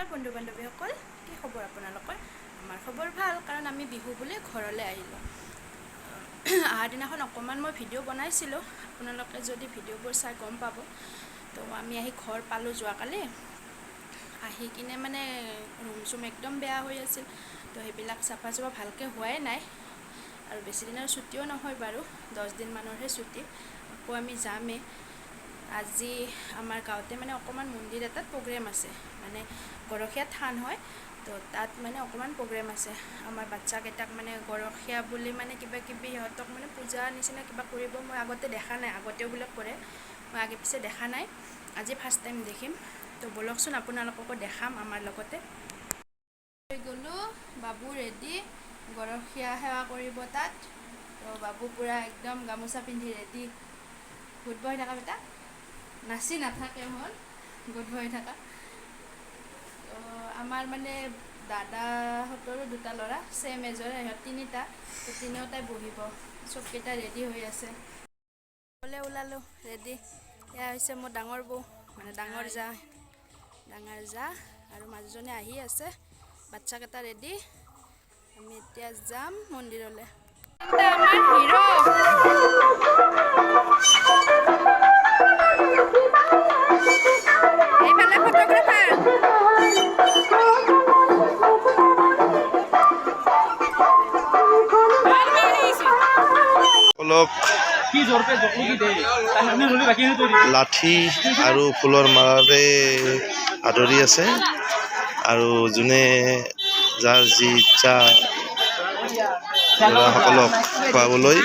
নমস্কাৰ বন্ধু বান্ধৱীসকল, কি খবৰ আপোনালোকৰ? আমাৰ খবৰ ভাল, কাৰণ আমি বিহু বুলি ঘৰলৈ আহিলোঁ। অহাৰ দিনাখন অকণমান মই ভিডিঅ' বনাইছিলোঁ, আপোনালোকে যদি ভিডিঅ'বোৰ চাই গম পাব। তো আমি আহি ঘৰ পালোঁ যোৱাকালি। আহি কিনে মানে ৰুম চুম একদম বেয়া হৈ আছিল, তো সেইবিলাক চাফা চাফা ভালকৈ হোৱাই নাই। আৰু বেছি দিনৰ ছুটিও নহয় বাৰু, 10 দিনমানৰহে ছুটি। আকৌ আমি যামেই। আজি আমাৰ গাঁৱতে মানে অকণমান মন্দিৰ এটাত প্ৰগ্ৰেম আছে, মানে গৰখীয়া থান হয়, তো তাত মানে অকণমান প্ৰগ্ৰেম আছে। আমাৰ বাচ্চাকেইটাক মানে গৰখীয়া বুলি মানে কিবা কিবি সিহঁতক মানে পূজা নিচিনা কিবা কৰিব। মই আগতে দেখা নাই, আগতেও বিলাক কৰে, মই আগে পিছে দেখা নাই, আজি ফাৰ্ষ্ট টাইম দেখিম। তো বলকচোন আপোনালোককো দেখাম আমাৰ লগতে। হৈ গ'লোঁ, বাবু ৰেডি গৰখীয়া সেৱা কৰিব তাত। তো বাবু পূৰা একদম গামোচা পিন্ধি ৰেডি। গুড বয় থাকা বেটা, নাচি নাথাকে হ'ল, গুড বয় থাকা। তো আমাৰ মানে দাদাহঁতৰো 2টা ল'ৰা, ছেম এজৰে, সিহঁত 3টা, তো তিনিওটাই বহিব। চবকেইটা ৰেডি হৈ আছে। ওলালোঁ ৰেডি। এয়া হৈছে মোৰ ডাঙৰ বৌ, মানে ডাঙৰ জা আৰু মাজুজনী আহি আছে। বাচ্চাকেইটা ৰেডি, আমি এতিয়া যাম মন্দিৰলৈ। আমাৰ হিৰো এইফালে ফটোগ্ৰাফাৰ। লাঠি আৰু ফুলৰ মালাৰে আদৰি আছে, আৰু যোনে যাৰ যি ইচ্ছা ল'ৰাসকলক খুৱাবলৈ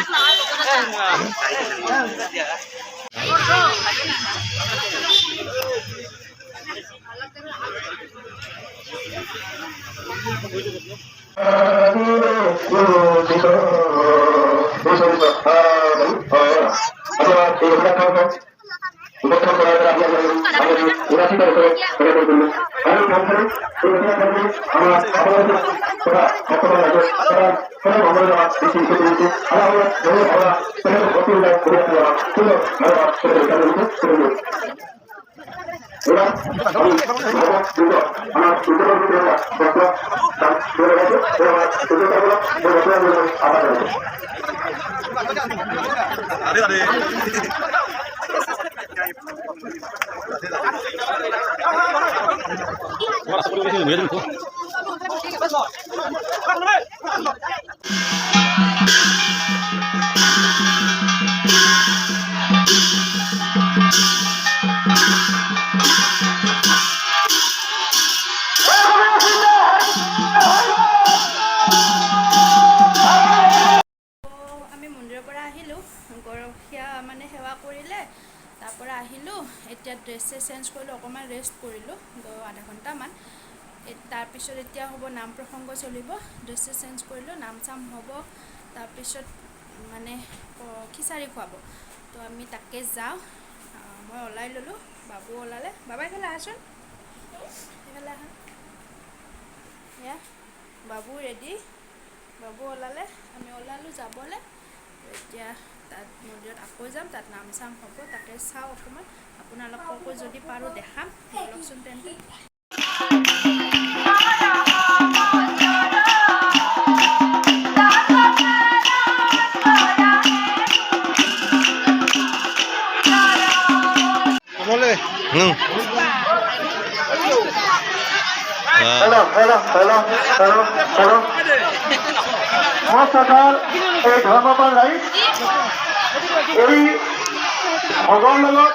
গৰখীয়া মানে সেৱা কৰিলে, তাৰপৰা আহিলোঁ। এতিয়া ড্ৰেছ চেঞ্জ কৰিলোঁ, অকণমান ৰেষ্ট কৰিলোঁ আধা ঘণ্টামান। তাৰপিছত এতিয়া হ'ব নাম প্ৰসংগ চলিব। ড্ৰেছ চেঞ্জ কৰিলোঁ, নাম চাম হ'ব, তাৰপিছত মানে খিচাৰি খুৱাব। তো আমি তাকে যাওঁ। মই ওলাই ল'লোঁ, বাবু ওলালে। বাবা এইফালে আহাচোন, এইফালে আহা। এয়া বাবু ৰেডি, বাবু ওলালে, আমি ওলালোঁ যাবলৈ। এতিয়া তাত মন্দিৰত আকৌ যাম, তাত নাম চাম হ'ব, তাকে চাওঁ অকণমান। আপোনালোককো যদি পাৰোঁ দেখাম, বলকচোন তেন্তে। সকাল এই ধৰ্মপাল ৰাইজ এই ভগৰ লগত